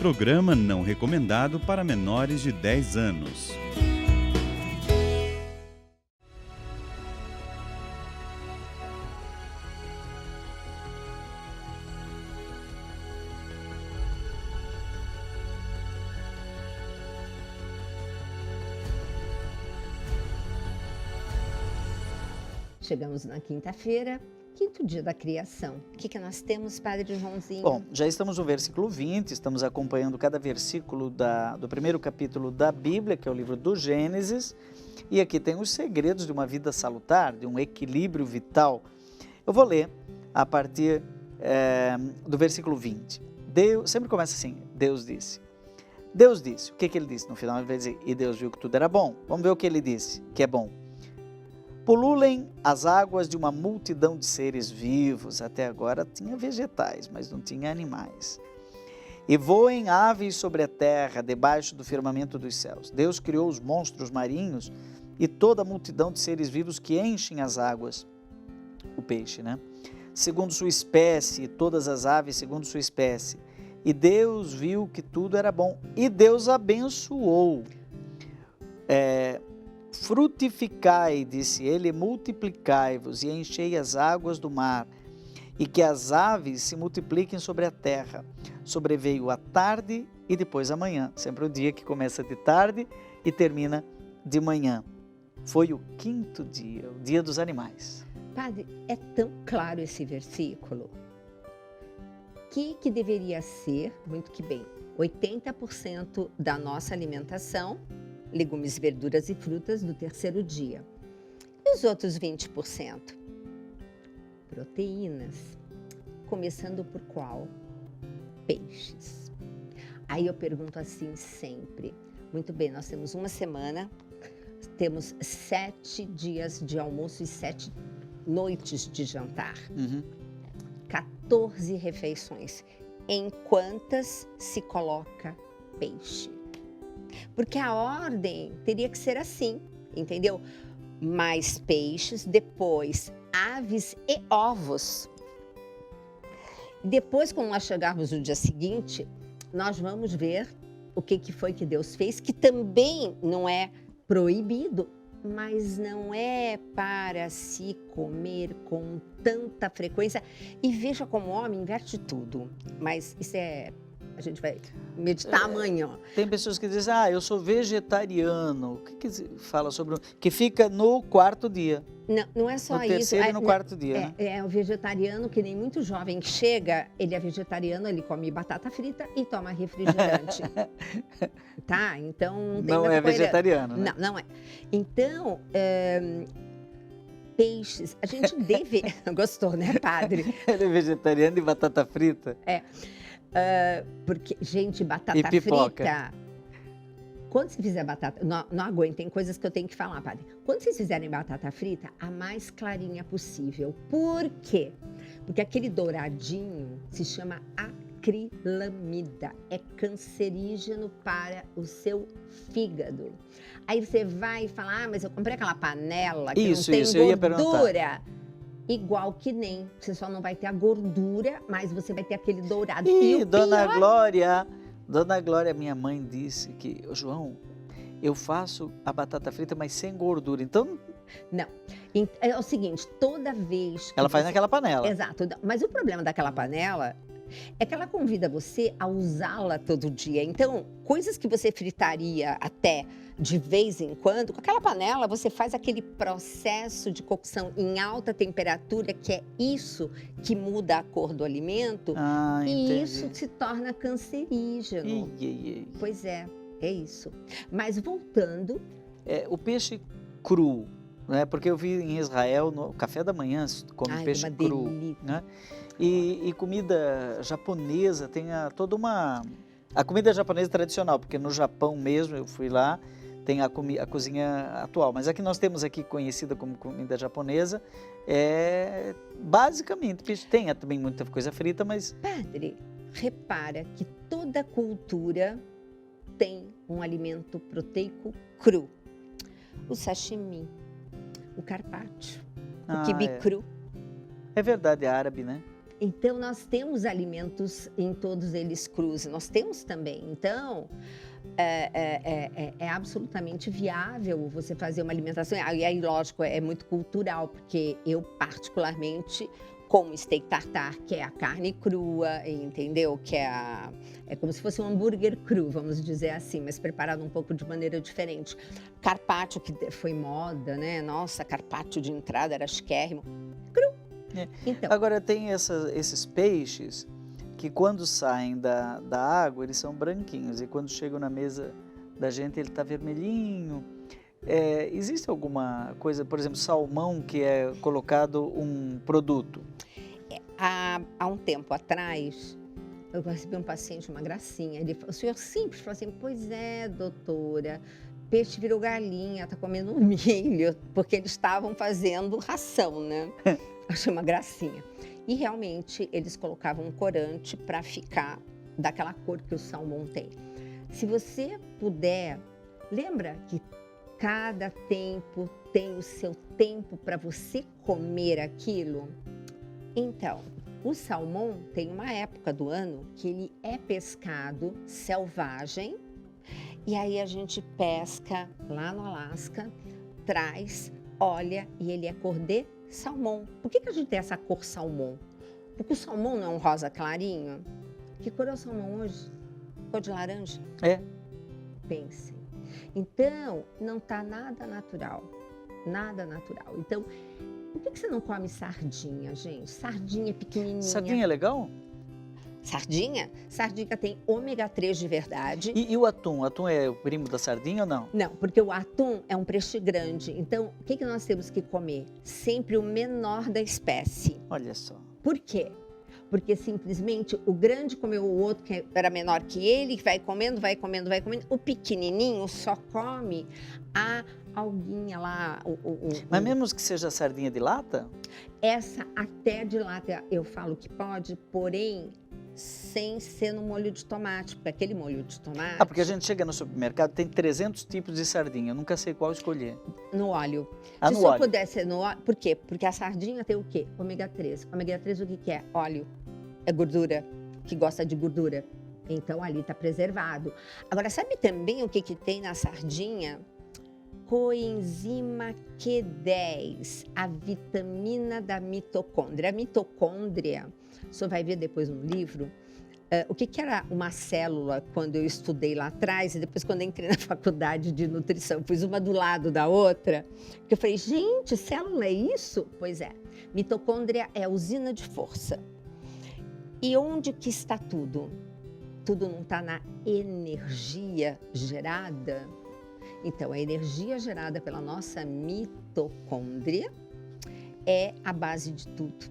programa não recomendado para menores de 10 anos. Chegamos na quinta-feira, quinto dia da criação. O que nós temos, Padre Joãozinho? Bom, já estamos no versículo 20, estamos acompanhando cada versículo do primeiro capítulo da Bíblia, que é o livro do Gênesis, e aqui tem os segredos de uma vida salutar, de um equilíbrio vital. Eu vou ler a partir do versículo 20. Deus, sempre começa assim, Deus disse. Deus disse, o que ele disse? No final ele vai dizer, e Deus viu que tudo era bom. Vamos ver o que ele disse, que é bom. Pululem as águas de uma multidão de seres vivos. Até agora tinha vegetais, mas não tinha animais. E voem aves sobre a terra, debaixo do firmamento dos céus. Deus criou os monstros marinhos e toda a multidão de seres vivos que enchem as águas. O peixe, né? Segundo sua espécie, e todas as aves segundo sua espécie. E Deus viu que tudo era bom. E Deus abençoou. Frutificai, disse ele, multiplicai-vos e enchei as águas do mar, e que as aves se multipliquem sobre a terra. Sobreveio a tarde e depois a manhã, sempre o dia que começa de tarde e termina de manhã. Foi o quinto dia, o dia dos animais. Padre, é tão claro esse versículo. Que deveria ser, muito que bem, 80% da nossa alimentação, legumes, verduras e frutas do terceiro dia. E os outros 20%? Proteínas. Começando por qual? Peixes. Aí eu pergunto assim sempre. Muito bem, nós temos uma semana, temos 7 dias de almoço e 7 noites de jantar. 14 refeições. Em quantas se coloca peixe? Porque a ordem teria que ser assim, entendeu? Mais peixes, depois aves e ovos. Depois, quando nós chegarmos no dia seguinte, nós vamos ver o que foi que Deus fez, que também não é proibido, mas não é para se comer com tanta frequência. E veja como o homem inverte tudo, mas isso a gente vai meditar amanhã. Tem pessoas que dizem, eu sou vegetariano. O que fala sobre que fica no quarto dia? Não é só no isso. No terceiro e no quarto dia, né? É o vegetariano, que nem muito jovem que chega, ele é vegetariano, ele come batata frita e toma refrigerante. Tá? Então... Não é vegetariano, né? Não é. Então... peixes, a gente deve... Gostou, né, padre? Ele é vegetariano e batata frita? Porque, gente, batata e pipoca. Frita... Quando você fizer batata... Não aguento, tem coisas que eu tenho que falar, padre. Quando vocês fizerem batata frita, a mais clarinha possível. Por quê? Porque aquele douradinho se chama acrilamida. É cancerígeno para o seu fígado. Aí você vai e fala, mas eu comprei aquela panela que não tem eu ia perguntar. gordura. Igual que nem. Você só não vai ter a gordura, mas você vai ter aquele dourado. E Dona Glória, minha mãe disse que, João, eu faço a batata frita, mas sem gordura. Então... Não. É o seguinte, toda vez que ela faz naquela panela. Exato. Mas o problema daquela panela é que ela convida você a usá-la todo dia. Então, coisas que você fritaria até de vez em quando, com aquela panela você faz aquele processo de cocção em alta temperatura, que é isso que muda a cor do alimento, e isso se torna cancerígeno. Pois é isso. Mas voltando... o peixe cru, né? Porque eu vi em Israel, no café da manhã, come peixe cru. Né? E comida japonesa, tem toda uma... A comida japonesa tradicional, porque no Japão mesmo, eu fui lá, tem a cozinha atual. Mas a que nós temos aqui, conhecida como comida japonesa, basicamente peixe. Tem também muita coisa frita, mas... Padre, repara que toda cultura tem um alimento proteico cru. O sashimi, o carpaccio, o quibe cru. É verdade, é árabe, né? Então, nós temos alimentos em todos eles crus, nós temos também. Então, é absolutamente viável você fazer uma alimentação. E aí, lógico, é muito cultural, porque eu, particularmente, como steak tartar, que é a carne crua, entendeu? Que é como se fosse um hambúrguer cru, vamos dizer assim, mas preparado um pouco de maneira diferente. Carpaccio, que foi moda, né? Nossa, carpaccio de entrada era chiquérrimo. Cru. Então, Agora, tem esses peixes que quando saem da água, eles são branquinhos, e quando chegam na mesa da gente, ele está vermelhinho. Existe alguma coisa, por exemplo, salmão, que é colocado um produto? há um tempo atrás, eu recebi um paciente, uma gracinha. O senhor simples falou assim: pois é, doutora, peixe virou galinha, está comendo milho, porque eles estavam fazendo ração, né? Achei uma gracinha. E realmente eles colocavam um corante para ficar daquela cor que o salmão tem. Se você puder, lembra que cada tempo tem o seu tempo para você comer aquilo? Então, o salmão tem uma época do ano que ele é pescado selvagem, e aí a gente pesca lá no Alasca, traz, olha, e ele é cor de salmão. Por que a gente tem essa cor salmão? Porque o salmão não é um rosa clarinho? Que cor é o salmão hoje? Cor de laranja? Pensem. Então, não está nada natural. Nada natural. Então, por que você não come sardinha, gente? Sardinha pequenininha. Sardinha é legal? Sardinha? Sardinha tem ômega 3 de verdade. E o atum? O atum é o primo da sardinha ou não? Não, porque o atum é um peixe grande. Então, o que nós temos que comer? Sempre o menor da espécie. Olha só. Por quê? Porque simplesmente o grande comeu o outro que era menor que ele, que vai comendo, vai comendo, vai comendo. O pequenininho só come a alguinha lá. Mas mesmo que seja sardinha de lata? Essa até de lata eu falo que pode, porém sem ser no molho de tomate, porque aquele molho de tomate... Porque a gente chega no supermercado, tem 300 tipos de sardinha, eu nunca sei qual escolher. No óleo. No Se só óleo. puder ser no óleo... Por quê? Porque a sardinha tem o quê? Ômega 3. Ômega 3 o que é? Óleo. É gordura, que gosta de gordura. Então, ali está preservado. Agora, sabe também o que tem na sardinha? Coenzima Q10, a vitamina da mitocôndria. A mitocôndria, o senhor vai ver depois no livro, o que era uma célula quando eu estudei lá atrás, e depois quando eu entrei na faculdade de nutrição, pus uma do lado da outra, porque eu falei, gente, célula é isso? Pois é, mitocôndria é a usina de força. E onde que está tudo? Tudo não está na energia gerada? Então, a energia gerada pela nossa mitocôndria é a base de tudo.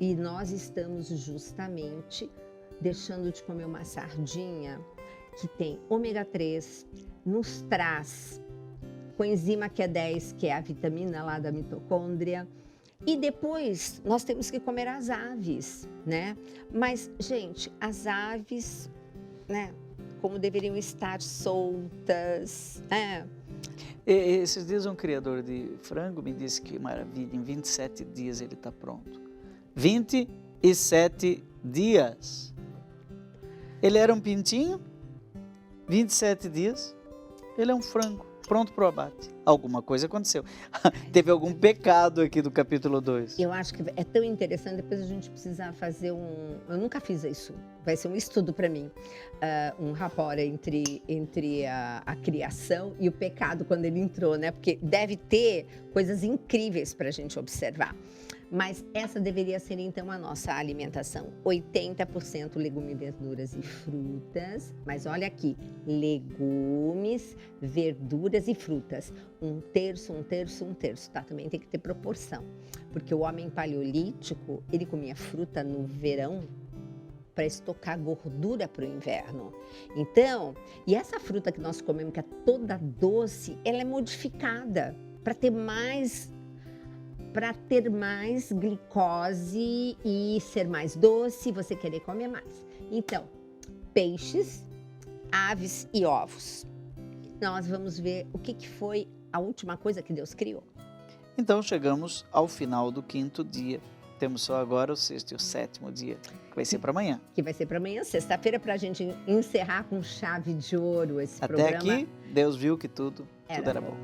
E nós estamos justamente deixando de comer uma sardinha que tem ômega 3, nos traz coenzima Q10, que é a vitamina lá da mitocôndria. E depois nós temos que comer as aves, né? Mas, gente, as aves, né? Como deveriam estar soltas, né? Esses dias um criador de frango me disse que maravilha, em 27 dias ele está pronto. 27 dias. Ele era um pintinho, 27 dias, ele é um frango, pronto para o abate. Alguma coisa aconteceu. Teve algum pecado aqui do capítulo 2. Eu acho que é tão interessante, depois a gente precisa fazer eu nunca fiz isso, vai ser um estudo para mim, um rapport entre a criação e o pecado quando ele entrou, né? Porque deve ter coisas incríveis para a gente observar. Mas essa deveria ser, então, a nossa alimentação. 80% legumes, verduras e frutas. Mas olha aqui, legumes, verduras e frutas. Um terço, um terço, um terço. Tá? Também tem que ter proporção. Porque o homem paleolítico, ele comia fruta no verão para estocar gordura para o inverno. Então, e essa fruta que nós comemos, que é toda doce, ela é modificada para ter mais glicose e ser mais doce, você querer comer mais. Então, peixes, aves e ovos. Nós vamos ver o que foi a última coisa que Deus criou. Então chegamos ao final do 5º dia Temos só agora o 6º e o 7º dia, que vai ser para amanhã. Que vai ser para amanhã, sexta-feira, para a gente encerrar com chave de ouro esse Até programa. aqui, Deus viu que tudo era bom.